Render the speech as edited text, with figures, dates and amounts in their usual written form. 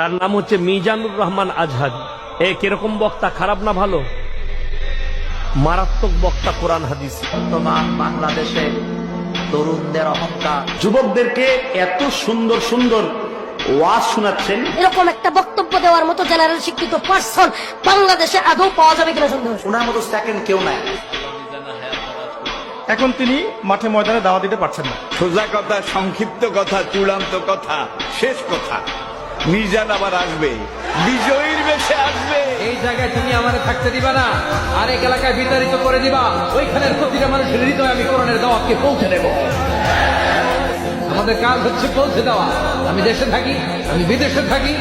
তার নাম হচ্ছে মিজানুর রহমান আজহারি। কিরকম বক্তা, খারাপ না ভালো? মারাত্মক বক্তা কোরআন হাদিস। বর্তমান বাংলাদেশে তরুণদের অহংকার, যুবকদেরকে এত সুন্দর সুন্দর ওয়াজ শোনাচ্ছেন। এরকম একটা বক্তব্য দেওয়ার মতো জেনারেল শিক্ষিত পার্সন বাংলাদেশে আদৌ পাওয়া যাবে কিনা সন্দেহ। ওনার মতো সেকেন্ড কেউ নাই। এখন তিনি মাঠে ময়দানে দাওয়া দিতে পারছেন না। সোজা কথা, সংক্ষিপ্ত কথা, চূড়ান্ত কথা, শেষ কথা, মিজান আবার আসবে, বিজয়ীর বেশে আসবে। এই জায়গায় তুমি আমাদের থাকতে দিবা না, আরেক এলাকায় বিতাড়িত করে দিবা। ওইখানের প্রতিটা মানুষের হৃদয়ে আমি কোরআনের দাওয়াতকে পৌঁছে দেব। আমাদের কাজ হচ্ছে পৌঁছে দেওয়া। আমি দেশে থাকি, আমি বিদেশে থাকি,